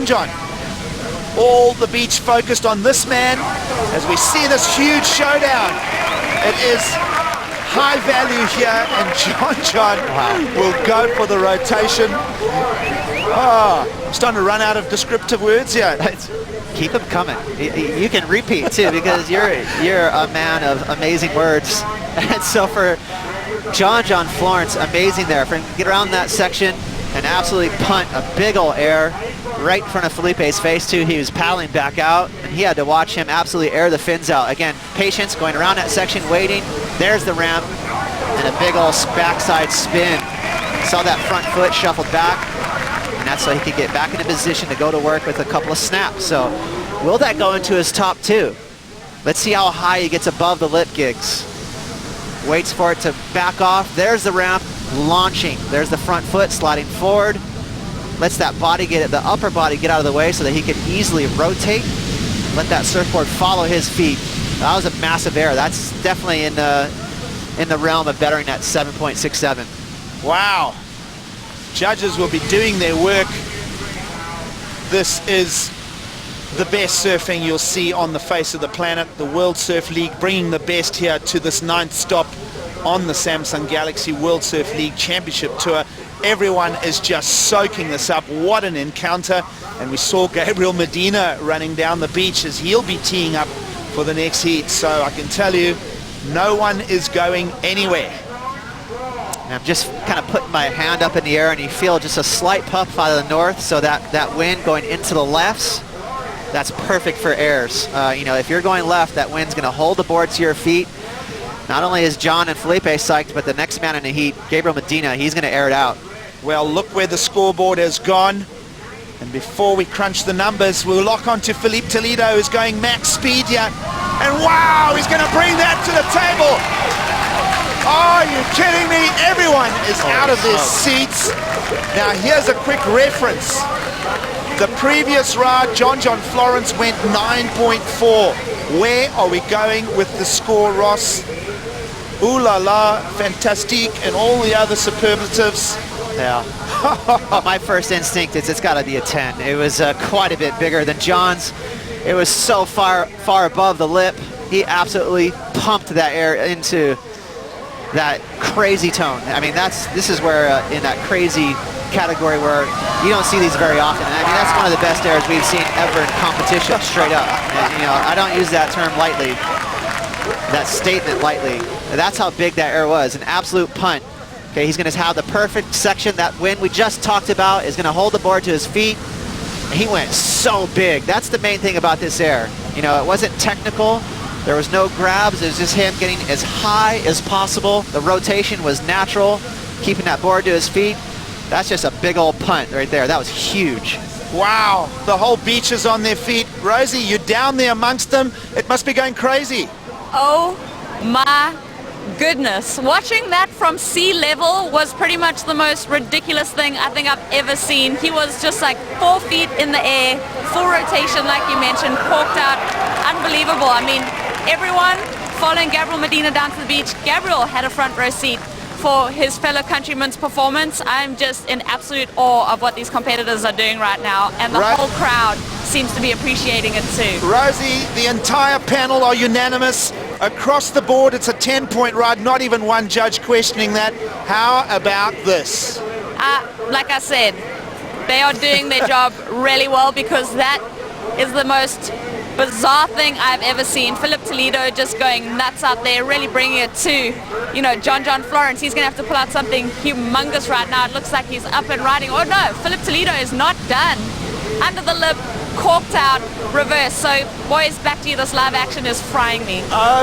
John. All the beach focused on this man as we see this huge showdown. It is high value here, and John will go for the rotation. I'm starting to run out of descriptive words here. Keep them coming. You can repeat too, because you're a man of amazing words. And so for John Florence, amazing there. For him to get around that section and absolutely punt a big ol' air right in front of Filipe's face too. He was paddling back out, and he had to watch him absolutely air the fins out. Again, patience, going around that section, waiting. There's the ramp, and a big ol' backside spin. Saw that front foot shuffled back, and that's so he could get back into position to go to work with a couple of snaps. So will that go into his top two? Let's see how high he gets above the lip gigs. Waits for it to back off. There's the ramp, launching. There's the front foot sliding forward. Lets that body the upper body get out of the way so that he could easily rotate. Let that surfboard follow his feet. That was a massive error. That's definitely in the realm of bettering at 7.67. Wow. Judges will be doing their work. This is the best surfing you'll see on the face of the planet. The World Surf League bringing the best here to this 9th stop on the Samsung Galaxy World Surf League Championship Tour. Everyone is just soaking this up. What an encounter. And we saw Gabriel Medina running down the beach as he'll be teeing up for the next heat. So I can tell you, no one is going anywhere. And I'm just kind of putting my hand up in the air, and you feel just a slight puff out of the north, so that wind going into the lefts, that's perfect for airs. You know, if you're going left, that wind's going to hold the board to your feet. Not only is John and Filipe psyched, but the next man in the heat, Gabriel Medina, he's going to air it out. Well, look where the scoreboard has gone. And before we crunch the numbers, we'll lock on to Filipe Toledo, who's going max speed here. And wow, he's going to bring that to the table. Oh, are you kidding me? Everyone is out of their seats. Now, here's a quick reference. The previous ride, John Florence went 9.4. Where are we going with the score, Ross? Ooh la la, fantastique, and all the other superlatives. Yeah. My first instinct is it's got to be a 10. It was quite a bit bigger than John's. It was so far above the lip. He absolutely pumped that air into that crazy tone. I mean, this is where in that crazy category where you don't see these very often. I mean, that's one of the best airs we've seen ever in competition, straight up. And, you know, I don't use that term lightly, that statement lightly. That's how big that air was, an absolute punt. Okay, he's going to have the perfect section. That wind we just talked about is going to hold the board to his feet. He went so big. That's the main thing about this air. You know, it wasn't technical. There was no grabs. It was just him getting as high as possible. The rotation was natural, keeping that board to his feet. That's just a big old punt right there. That was huge. Wow, the whole beach is on their feet. Rosie, you're down there amongst them. It must be going crazy. Oh my goodness. Watching that from sea level was pretty much the most ridiculous thing I think I've ever seen. He was just like 4 feet in the air, full rotation like you mentioned, corked out. Unbelievable. I mean, everyone following Gabriel Medina down to the beach. Gabriel had a front row seat for his fellow countrymen's performance. I'm just in absolute awe of what these competitors are doing right now, and the whole crowd seems to be appreciating it too. Rosie, the entire panel are unanimous. Across the board, it's a 10-point ride, not even one judge questioning that. How about this? Like I said, they are doing their job really well, because that is the most bizarre thing I've ever seen. Filipe Toledo just going nuts out there, really bringing it to, you know, John Florence. He's going to have to pull out something humongous right now. It looks like he's up and riding. Oh no, Filipe Toledo is not done. Under the lip, corked out, reverse. So boys, back to you. This live action is frying me.